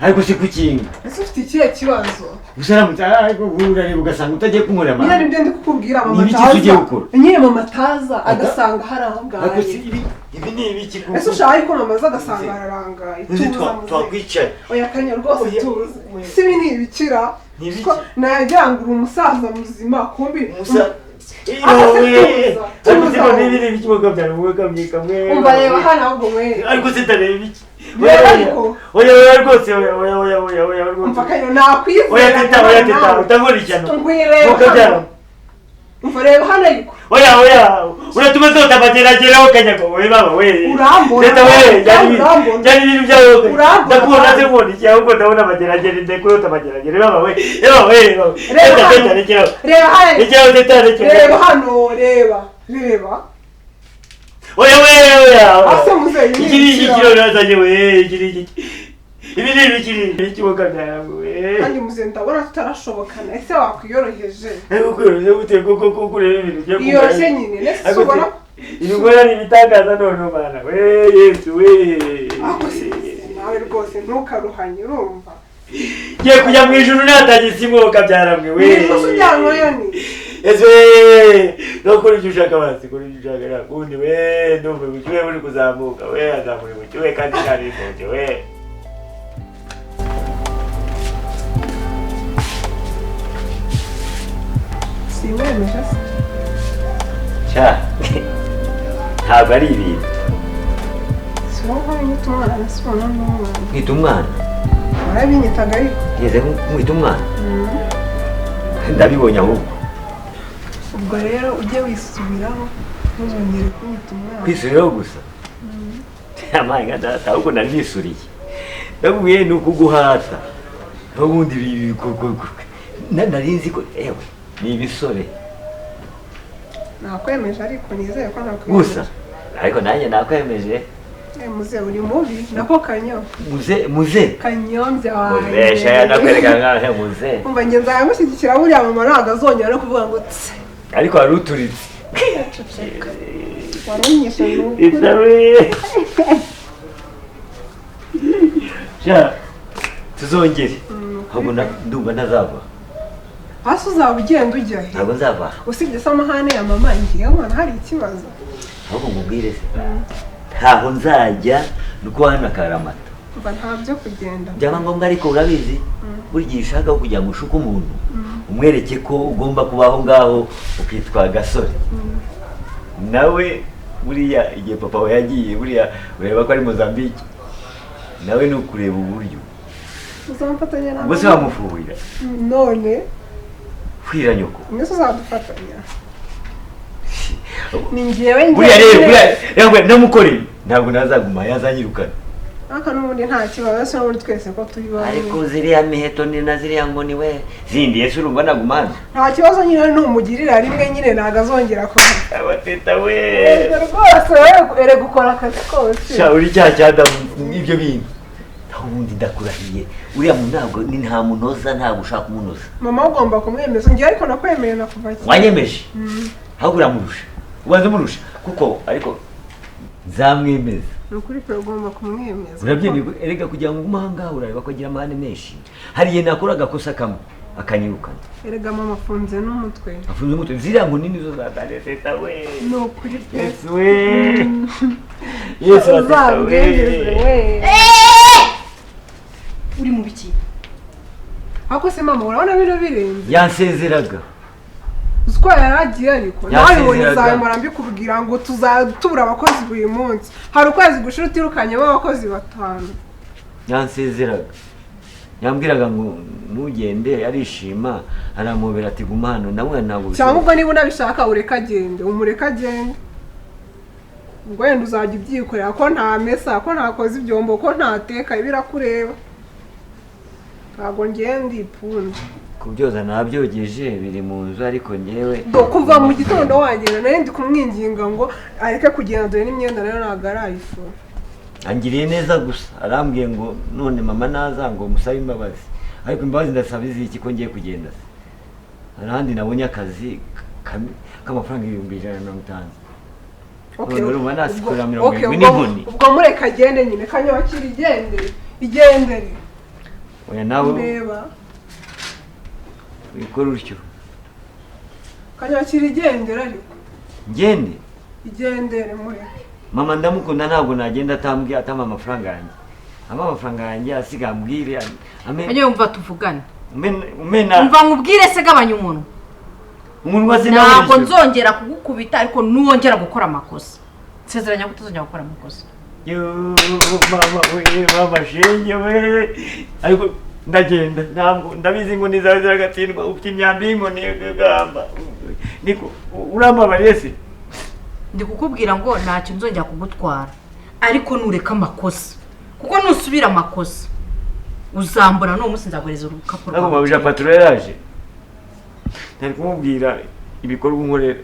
ariko se kukinga ese ufite ikihe kibazo usaramutse ariko urareba ugasanga utagiye kunkorera amahane nyine nibyo ndi kukubwira mama Mataza n'ibiki tugiye gukora nyine mama Taza agasanga harangaye ariko si ibi ni ibiki kuko ese ushaka ariko mama agasanga harangaye twakwicaye oya Kanya rwose tuze si ibi ni ibikira nagira ngo uri umusaza muzima kumbi ariko n'ibiri ibiki mukabyara mukamye kamwe umva reba hano ahubwo mwe ariko sitareba ibiki oya rwose oya umva Kanya nakwizera oya teta utangurikana mukabyara umva reba hano ariko oya uratuma tota bagerageraho Kanyago we baba we urambona teta we cyane ibintu byawe ndakubona se mbona iki ahubwo ndabona bageragera ndekuyota bageragera baba we teta rekeraho reba hano rekeraho teta rekeraho reba hano reba oya ase muzeyi iki kiro nazanye we iki ibi ni ibikiri ikiboka byawe kandi muzeyi ndabona tutarashobokana ese wakwiyoroheje ukoroje gute koko kureba ibintu byo iyoroshye nyine nese ubona ibigora ni bitangaza none bana we Yesu we nawe rwose ntukaruhanye urumva ngiye kujya mu ijuru natagise imwoka byaramwe we ese ujyanwa yo ni ese no kuri ushaka basi kuri ushaka nakundi we ndumva ucyuye uri kuzamuka we azamuri ucyuye kandi kandi ikonje we siwemeje cha ntabwo ari ibintu siwowe nyita umwana sibona n'umwana nkita umwana warabinyitaga ariko ngeze nkita umwana ndabibonye ahubwo ubwo rero ujye wisubiraho ntuzongere kunyita umwana kwisubiraho gusa amaye nka data ahubwo nari nisuriye ndabwiye ni ukuguhata n'ubundi nari nzi ko ewe ni ibisore nakwemeje ariko nizeye ko nakwemeje gusa ariko nanjye nakwemeje muze uri mubi nako Kanyo muze Kanyombya wawe muze shaya nakwereka nkahe muze umva nge nzamushyigikira buriya mama ntabwo azongera no kuvuga ngo tse ariko wari uturitse warunyishe isabe sha tuzongere ahubwo ndumva ntazava hasi uzaba ugenda ujya he ntabwo nzava usibye se amahane ya mama ngiye mwana hari ikibazo ahubwo mubwire se ntaho nzajya nuko hano Karamata umva ntabyo kugenda byaba ngombwa ariko urabizi buri gihe ushaka kugira ngo ushuke umuntu umwereke ko ugomba kubaho ngaho ukitwa gasore nawe buriya igihe papa we yagiye buriya ureba ko ari Mozambique nawe ni ukureba uburyo uzamfatanya nawe bose bamufuhira none kwira nyoko mwese uzadufatanya ni njyewe buriya rero namukoreye ntabwo nazaguma yazanyirukana aka n'ubundi nta kibazo se n'ubundi twese ko turi bamwe ariko ziriya miheto ni na ziriya ngo ni we zindi Yesu urumva nagumana nta kibazo nyine numugirira rimwe nyine ntago azongera ko abateta we rwose wewe ere gukora akazi kose sha uri cyada ibyo bintu ubundi ndakurahiye uriya muntu ntabwo ni nta munoza ntabwo ushaka umunoza mama ugomba kumwemeza ngiye ariko nakwemeye nakuva cyane wanyemeje ahubwo uramurusha ubanza umurusha kuko ariko nzamwemeza nukuri pe ugomba kumwemeza urabyemeye erega kugira ngo umahanga urareba ko agira amahane menshi hari igihe nakora agakosa kamwe akanyirukana erega mama afunze n'umutwe afunze umutwe ziriya ngo nini zo zataneteta we nukuri pe Yesu we Yesu ateta we uri mu biki ako se mama urabona bino birenze yansezeraga uziko yaragiye ariko nawe ngo nizabimara mbikubwira ngo tuzatubura abakozi buri munsi hari ukwezi gushira utirukanyemo abakozi 5 yansezeraga yambwiraga ngo nugende arishima aramubera ati guma hano nawe ntabwo cyangwa ubwo niba unabishaka ureka agende umureka agende ngo yenda uzajya ubyikorera ko nta mesa ko ntakoze ibyombo ko ntateka ibirakureba ntabwo ngende ipfunde kubyoza nabyogeje biri mu nzu ariko nyewe kuva mu gitondo wagenda nayo ndi kumwinginga ngo areke kugenda dore n'imyenda nayo ntabwo arayifu angiriye neza gusa arambwiye ngo none mama naza ngo musabe imbabazi ariko imbabazi ndasaba iziki ko ngiye kugenda arahandi nabonye akazi k'amafaranga 1,150 ubwo mureka agende nyine Kanyo akiri igende igendere oya nawe ndeba wikora utyo Kanyakira igendere ariko ngende igendere muri mama ndamukunda ntabwo nagenda atambwiye atama amafaranga yanjye amafaranga yanjye asiga ambwire Ajye umva tuvugane umena umva nkubwire se gabanya umuntu ntabwo nzongera kugukubita ariko nuwongera gukora amakosa nsezeranya ko utazongera gukora amakosa mama shenge we ariko ndagenda ntabwo ndabizi ngo nizazira agatsindwa ufite imyambi ngo nigamba niko urambabariye se ndi kukubwira ngo ntacyo nzongera kugutwara ariko nureka amakosa kuko nusubira amakosa uzambona no munsi nzaguhereza urukapu rwawe ntabwo mabuje patro yaraje ntari kumubwira ibikorwa unkorera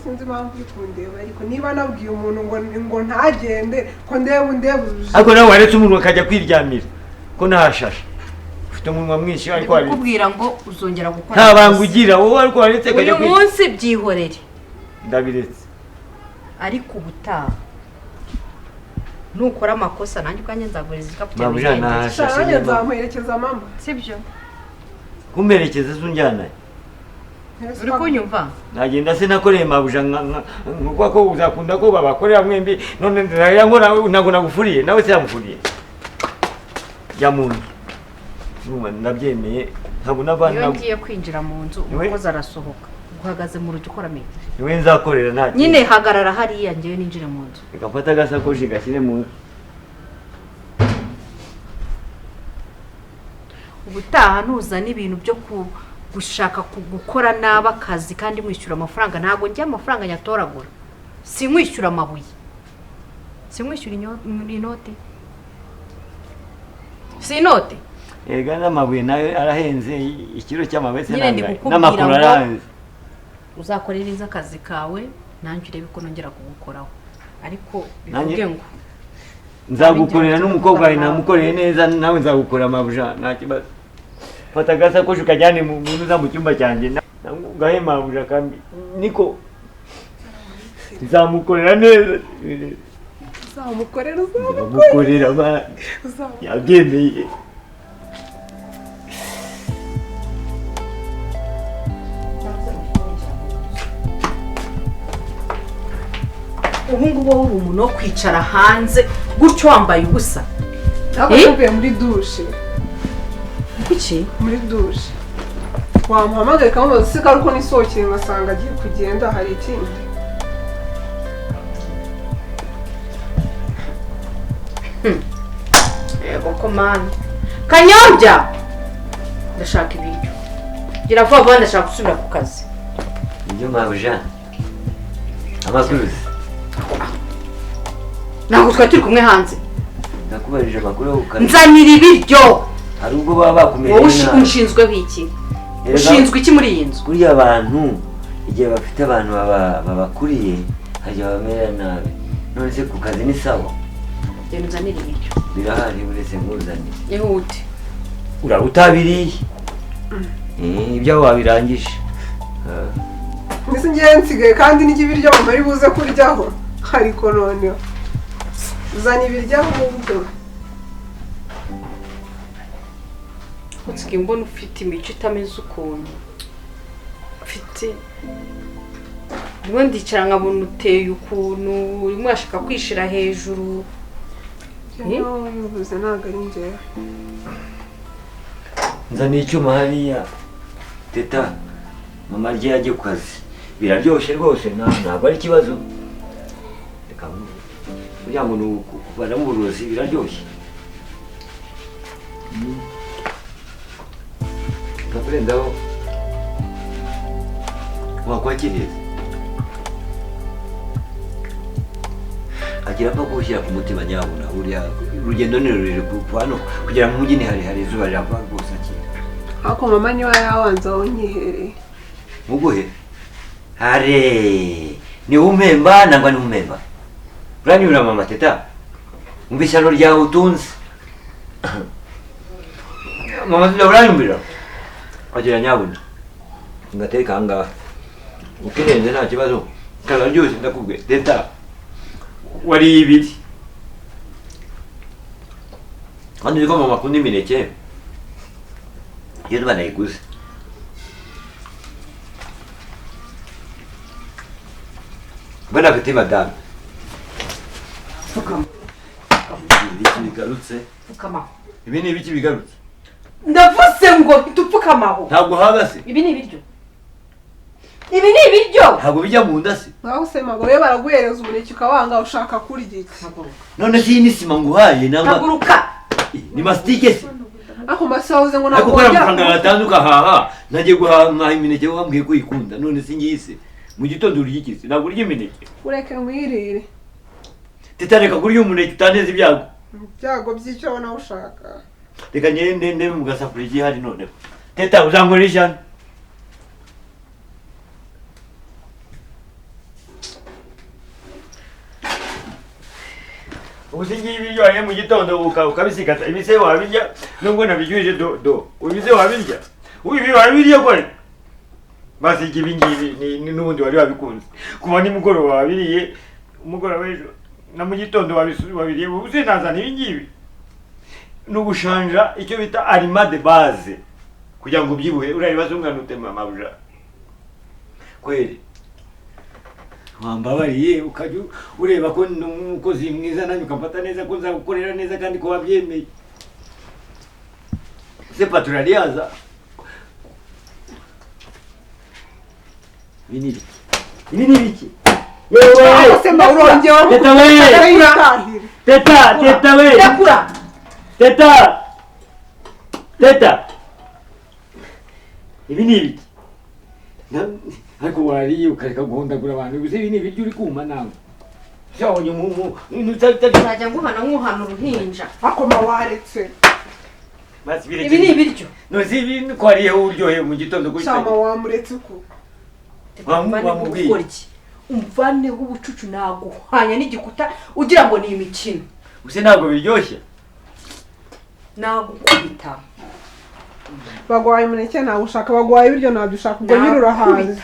sinzi impamvu uri kundeba ariko niba nabwiye umuntu ngo ntagende ko ndeba undebuje ariko nawe waretse umuntu akajya kwiryamira ko ntahashashe ufite umunwa mwinshi ariko waretse kukubwira ngo uzongera gukora nta banga ugira wowe ariko waretse akajya uyu munsi byihorere ndabiretse ariko ubutaha nukora amakosa nanjye ubwanjye nzaguriza igikapu cyawe nanjye nzamuherekeza mama sibyo kumperekeza se unjyana uri kunyumva nagenda se nakoreye mabuja nkuko ko uzakunda ko babakorera mwembi none ndaya ngo ntabwo nagufuriye nawe se yamufuriye ya muntu ndabyemeye ntabwo nabana iyo ngiye kwinjira mu nzu umukozi arasohoka uhagaze mu rugi ukora mete niwe nzakorera nta nyine hagarara hariya ngewe ninjire mu nzu reka mfata agasakoshi gashyire mu nzu ubutaha ntuzana ibintu byo gushaka gukora nabi akazi kandi mwishyura amafaranga ntabwo njya amafaranga nyatoragura sinkwishyura amabuye sinkwishyura inote si inote ega n'amabuye nayo arahenze ikiro cy'amabuye se n'amakuru arahenze uzakorera akazi kawe nanjye urebe ko nongera kugukoraho ariko bivuge ngo nzagukorera n'umukobwa wawe namukoreye neza nawe nzagukorera amabuja nta kibazo fata agasakoshi ukajyane mu ntuza mu cyumba cyanjye ugahe mabuja kandi niko nzamukorera neza uzamukorera yabyemeye ubu ngubu wowe uri umuntu wo kwicara hanze gutyo wambaye ubusa ntabwo tuvuye muri dushe kuki muri dushe wamuhamagaye kamubaza se ko ariko nisohokeye ngasanga agiye kugenda hari ikindi yego komanda Kanyombya ndashaka ibiryo gira vuba vuba ndashaka gusubira ku kazi ibyo mabuja amakuru ntabwo twari turi kumwe hanze nakubarije amakuru yo gukaza nzanira ibiryo hari ubwo baba bakumereye wowe ushinzwe iki ushinzwe iki muri iyi nzu kuriya abantu igihe bafite abantu babakuriye hajya bamera nabi none se ku kazi ni sawa genda uzanira ibiryo birahari uretse nkuzanire ihute uraba utabiriye ibyo wabirangije mbese ngewe nsigaye kandi n'icyo ibiryo mama ari buze kuryaho ariko noneho uzana ibiryo ahubwo utsigaye mbona ufite imico itameze ukuntu ufite ubundi ndicara nkabona uteye ukuntu urimo urashaka kwishira hejuru bivuze ntabwo ari njyewe nzaniye icyuma hariya teta mama rye yajye ku kazi biraryoshye rwose ntabwo ari ikibazo reka kugira ngo ni ukuvanamo uburozi biraryoshye nkakurenzaho wakwakiriza agira apfa kuwushyira ku mutima nyabuna buriya urugendo ni rurerure kuva hano kugera mu mujyi hari izuba rirava rwose akira ariko mama niba yawanza aho nyihereye muguhe hare niwe umpemba nangwa niwe umpemba uranyura mama teta umva ishyano ryawe utunze mama teta uranyumvira agira nyabuna ngateka ahangaha ukirenze nta kibazo kararyoshye ndakubwiye teta wariye ibiri kandi niko mama akunda imineke iyo banayiguze. Bon appétit madame. Fukama. Ibiki bigarutse. Fukama. Ibi ni ibiki bigarutse. Ndavuze ngo ntupfukamaho. Ntabwo hagase. Ibi ni ibiryo. Ibi ni ibiryo. Ntabwo bijya mu nda se. Naho usema ngo yo baraguhereza umuneke ukawanga ushaka kurya iki. None si ni sima nguhaye namba. Haguruka. Ni mastike se. Ako masahuze ngo ntabwo kora amafaranga yatanduka haha. Nagiye guhaha imineke wambwiye ko ikunda. None singiyise. Mu gitondo urya iki se? Ntabwo urya imineke. Ureke mwirire. Teta reka kurya umuneke utaneze ibyago. Ibyago by'icyo nawe ushaka. Reka ngende mu gasafuriya igihari noneho. Teta uzankoresha. Ubusingi ibiryo waye mu gitondo ukabisikata ibise wabirya nubwo nabijyuje do ubise wabirya ubi wabirya kore basi ibingibi ni nubundi wari wabikunze kuba ni mugoroba wabiriye umugoroba w'ejo na mu gitondo wabiriye ubuse nazana ibingibi nugushanja icyo bita aliment de base kugira ngo byibuhe urabibaza umwana utema mabuja kweli wambabariye ukajya ureba ko umukozi mwiza nanjye ukamfata neza ko nzagukorera neza kandi ko wabyemeye se paturariyaza ibi ni ibiki yewe se mawurongewe teta we teta we Ndakura. Teta ibi ni ibiki ariko wariye ukareka guhondagura abantu gusa ibi ni ibiryo uri kuma nawe cyabonye Nzajya nguhana nkuhana uruhinja. akoma waretse. Ibi ni ibiryo. no si ibi ko hariyeho uryohe mu gitondo kuri Cyama wamuretse ko. wamubwiye umvaneho ubucucu naguhanya n'igikuta ugira ngo ni imikino. gusa ntabwo biryoshye Nagukubita. Bagwaye umuneke nawe ushaka bagwaye ibiryo nabyo ushaka ubwo nyine urahaze.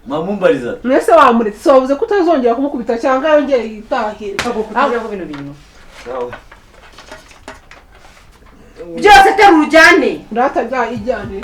mamumbariza Mwese wamuretse so wavuze ko utazongera kumukubita cyangwa yongeye yitahire. Ntabwo bino bintu. Byose tera urujyane. Ndata jya ijyane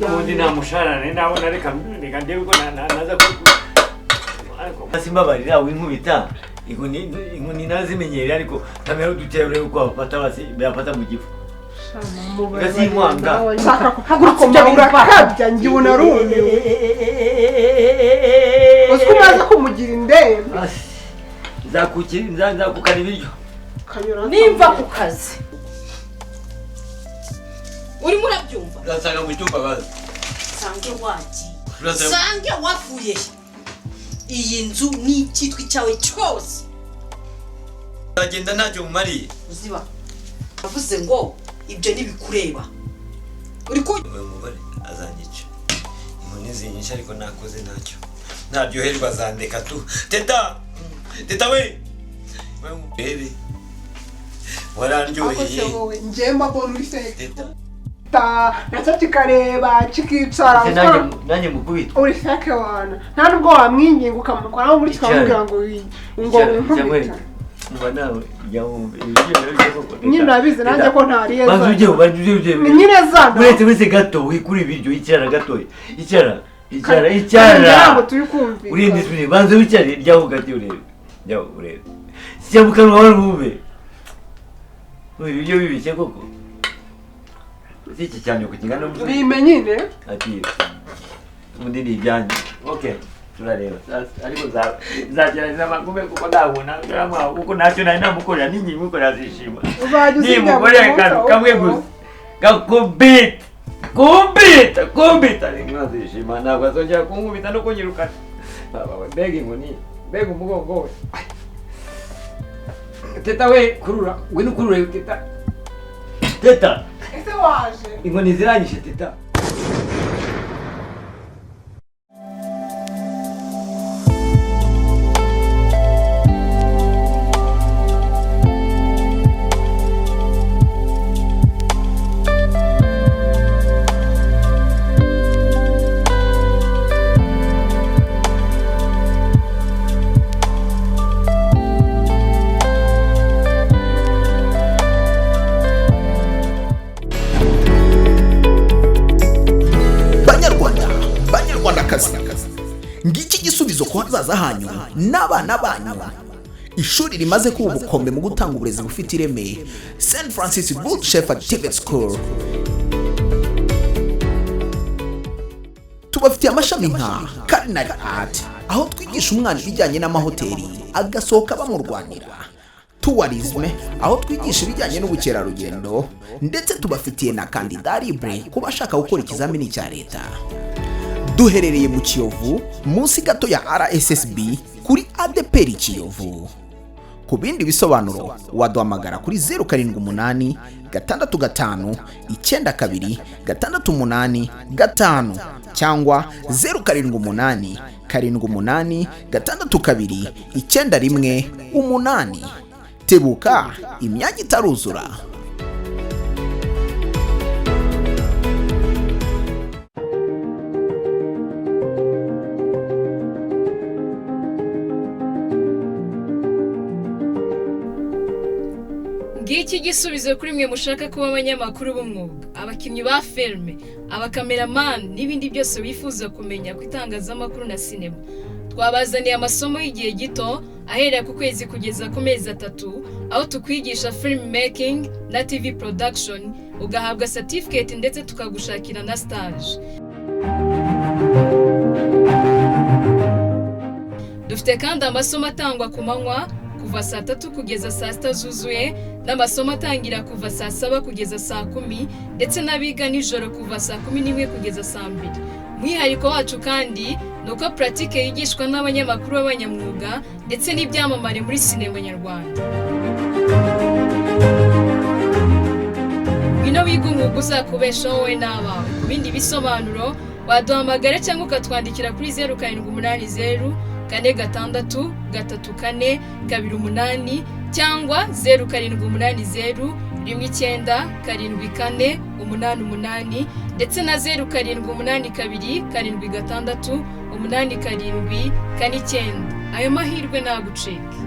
ubundi nta musharane nabona reka ndebe ko naza simbabarira winkubita inkoni nazimenyereye ariko kamera udutera uko bafata mu gifu gasimwanga urakabya njye ubona rumiwe uziko umaze kumugira indembe nzakukana ibiryo nimva ku kazi urimo urabyumva urasanga mu cyumba bazi sange wagiye sange wavuye iyi nzu ni icyitwa cyawe cyose uragenda ntacyo mumariye uziba bavuze ngo ibyo ntibikureba uri ko umugore azanyica inkoni zinyisha ariko nakoze ntacyo ntaryoherwa zandeka tu teta we bebe warandyoheye njemba mbona uri seke nacyo kikareba kikicara nanjye mukubitwa uri seke wana nta nubwo wamwinginga ukamukoraho muri kikamubwira ngo winkubita mba nawe nyine urabizi nanjye ko ntariye banza ujye ni nyine zana uretse gato wikura ibiryo icara gatoya icara ngo turi kumvira urinde isubire banza wicare ryaho gati urebe ryaho urebe sijya mu kanwa wari bube ibiryo bibishye koko iki cyane uko kingana bime nyine ati ubundi ni ibyanjye okay turareba ariko nzagerageza amagume kuko ndabona kuko ntacyo nari namukorera ninyimukorera azishima nimukorera kamwe gusa gakubita rimwe azishima ntabwo azongera kunkubita no kunyirukana mbega inkoni mbega umugongo we teta we kurura we nukurure teta ese waje inkoni ziranyishe teta ku hazaza hanyu n'abana banyu. Ishuri rimaze kuba ubukombe mu gutanga uburezi bufite ireme, St Francis Good Shepherd TVET School. Tubafitiye amashami nka Culinary Art, aho twigisha umwana ibijyanye n'amahoteli agasohoka bamurwanira, Tourism, aho twigisha ibijyanye n'ubukerarugendo, ndetse tubafitiye na Candidat Libre ku bashaka gukora ikizamini cya leta. Duherereye mu Kiyovu munsi gato ya RSSB kuri ADPR Kiyovu. Ku bindi bisobanuro waduhamagara kuri 078 65 92 685 cyangwa 078 78 62 91 Tebuka, imyanya itaruzura. Ngiki gisubizo kuri mwe mushaka kuba abanyamakuru b'umwuga, abakinnyi ba filme, abakameramani n'ibindi byose wifuza kumenya ku itangazamakuru na sinema. Twabazaniye amasomo y'igihe gito ahereye ku kwezi kugeza ku mezi 3, aho tukwigisha film making na TV production, ugahabwa certificate ndetse tukagushakira na stage. Dufite kandi amasomo atangwa ku manywa kuva saa 3 kugeza saa 6 zuzuye, n'amasomo atangira kuva saa 7 kugeza saa 10, ndetse n'abiga nijoro kuva saa 11 kugeza saa 2. Mwihariko wacu kandi nuko pratique yigishwa n'abanyamakuru b'abanyamwuga ndetse n'ibyamamare muri sinema nyarwanda. Bino biga umwuga uzakubeshaho wowe n'abawe. Ku bindi bisobanuro waduhamagara cyangwa ukatwandikira kuri 0780 46 34 28 cyangwa 0780 19 74 88 ndetse na 0782 76 87 49. Ayo mahirwe nagucike.